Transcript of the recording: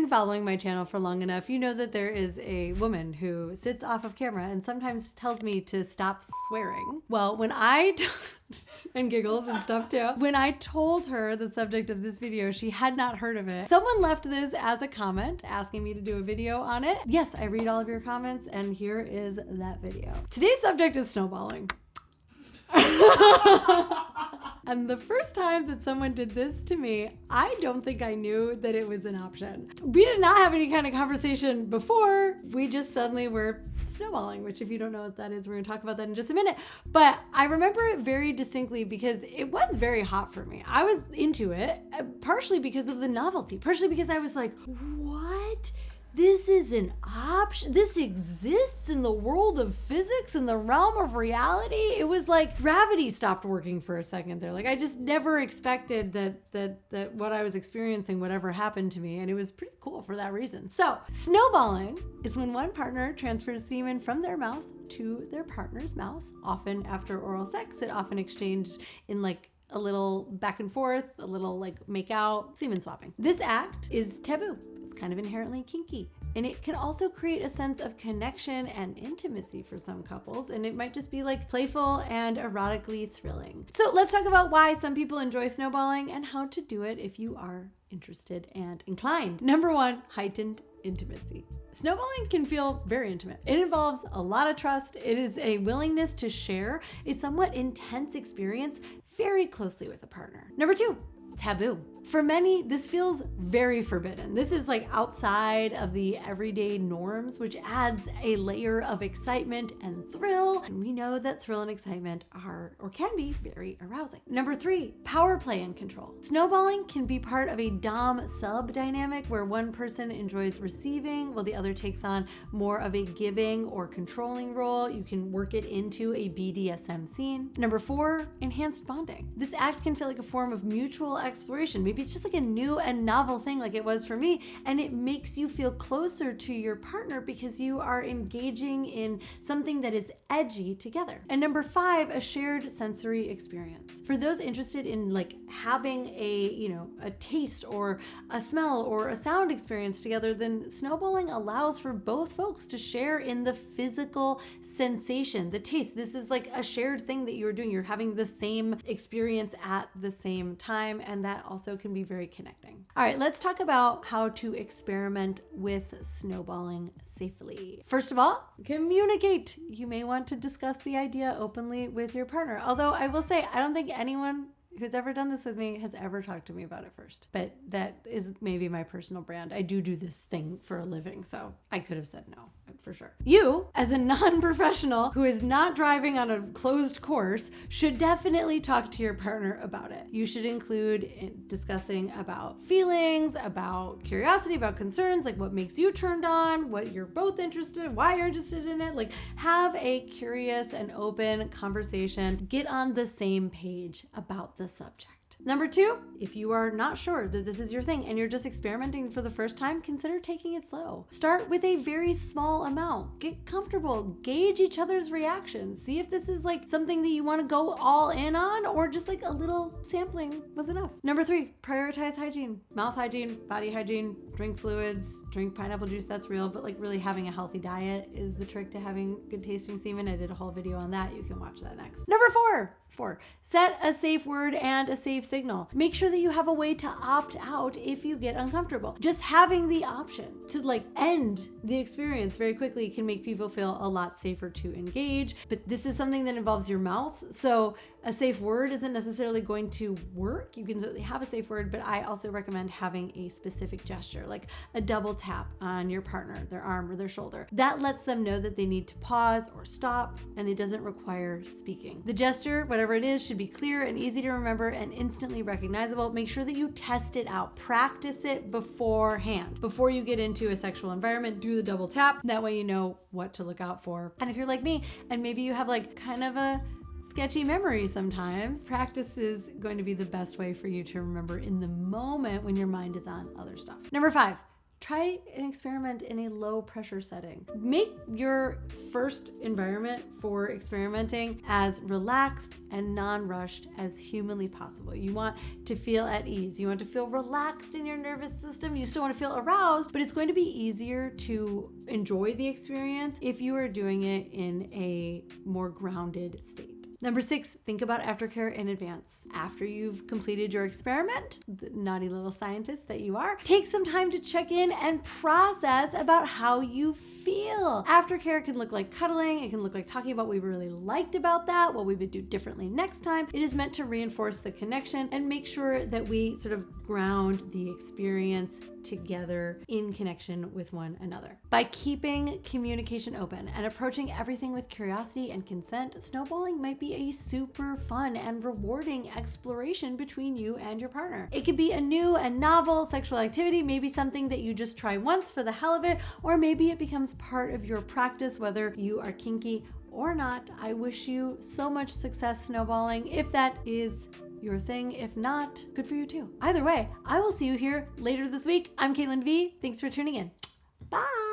been following my channel for long enough, you know that there is a woman who sits off of camera and sometimes tells me to stop swearing. Well, when and giggles and stuff too. When I told her the subject of this video, she had not heard of it. Someone left this as a comment asking me to do a video on it. Yes, I read all of your comments, and here is that video. Today's subject is snowballing. And the first time that someone did this to me, I don't think I knew that it was an option. We did not have any kind of conversation before. We just suddenly were snowballing, which if you don't know what that is, we're gonna talk about that in just a minute. But I remember it very distinctly because it was very hot for me. I was into it, partially because of the novelty, partially because I was like, what? This is an option. This exists in the world of physics, in the realm of reality. It was like gravity stopped working for a second there. Like I just never expected that what I was experiencing would ever happen to me. And it was pretty cool for that reason. So snowballing is when one partner transfers semen from their mouth to their partner's mouth, often after oral sex. It often exchanged in like a little back and forth, a little like make out, semen swapping. This act is taboo. It's kind of inherently kinky, and it can also create a sense of connection and intimacy for some couples, and it might just be like playful and erotically thrilling. So let's talk about why some people enjoy snowballing and how to do it if you are interested and inclined. Number one, heightened intimacy. Snowballing can feel very intimate. It involves a lot of trust. It is a willingness to share a somewhat intense experience very closely with a partner. Number two, taboo. For many, this feels very forbidden. This is like outside of the everyday norms, which adds a layer of excitement and thrill. And we know that thrill and excitement are, or can be, very arousing. Number three, power play and control. Snowballing can be part of a dom-sub dynamic where one person enjoys receiving while the other takes on more of a giving or controlling role. You can work it into a BDSM scene. Number four, enhanced bonding. This act can feel like a form of mutual exploration. Maybe it's just like a new and novel thing like it was for me, and it makes you feel closer to your partner because you are engaging in something that is edgy together. And number five, a shared sensory experience. For those interested in like having a taste or a smell or a sound experience together, then snowballing allows for both folks to share in the physical sensation, the taste. This is like a shared thing that you're doing. You're having the same experience at the same time, and that also can be very connecting. All right, let's talk about how to experiment with snowballing safely. First of all, communicate. You may want to discuss the idea openly with your partner. Although I will say, I don't think anyone who's ever done this with me has ever talked to me about it first. But that is maybe my personal brand. I do this thing for a living, so I could have said no, for sure. You, as a non-professional who is not driving on a closed course, should definitely talk to your partner about it. You should include discussing about feelings, about curiosity, about concerns, like what makes you turned on, what you're both interested in, why you're interested in it. Like have a curious and open conversation. Get on the same page about the subject. Number two, if you are not sure that this is your thing and you're just experimenting for the first time, consider taking it slow. Start with a very small amount. Get comfortable. Gauge each other's reactions. See if this is like something that you want to go all in on, or just like a little sampling was enough. Number three, prioritize hygiene. Mouth hygiene, body hygiene, drink fluids, drink pineapple juice. That's real, but like really having a healthy diet is the trick to having good tasting semen. I did a whole video on that. You can watch that next. Number four, set a safe word and a safe signal. Make sure that you have a way to opt out if you get uncomfortable. Just having the option to like end the experience very quickly can make people feel a lot safer to engage. But this is something that involves your mouth, so a safe word isn't necessarily going to work. You can certainly have a safe word, but I also recommend having a specific gesture, like a double tap on your partner, their arm or their shoulder. That lets them know that they need to pause or stop, and it doesn't require speaking. The gesture, whatever it is, should be clear and easy to remember and instantly recognizable. Make sure that you test it out. Practice it beforehand. Before you get into a sexual environment, do the double tap. That way you know what to look out for. And if you're like me, and maybe you have like kind of a sketchy memory sometimes, practice is going to be the best way for you to remember in the moment when your mind is on other stuff. Number five, try and experiment in a low pressure setting. Make your first environment for experimenting as relaxed and non-rushed as humanly possible. You want to feel at ease. You want to feel relaxed in your nervous system. You still want to feel aroused, but it's going to be easier to enjoy the experience if you are doing it in a more grounded state. Number 6, think about aftercare in advance. After you've completed your experiment, the naughty little scientist that you are, take some time to check in and process about how you feel. Aftercare can look like cuddling. It can look like talking about what we really liked about that, what we would do differently next time. It is meant to reinforce the connection and make sure that we sort of ground the experience together in connection with one another. By keeping communication open and approaching everything with curiosity and consent, snowballing might be a super fun and rewarding exploration between you and your partner. It could be a new and novel sexual activity, maybe something that you just try once for the hell of it, or maybe it becomes part of your practice, whether you are kinky or not. I wish you so much success snowballing if that is your thing. If not, good for you too. Either way, I will see you here later this week. I'm Caitlin V. Thanks for tuning in. Bye.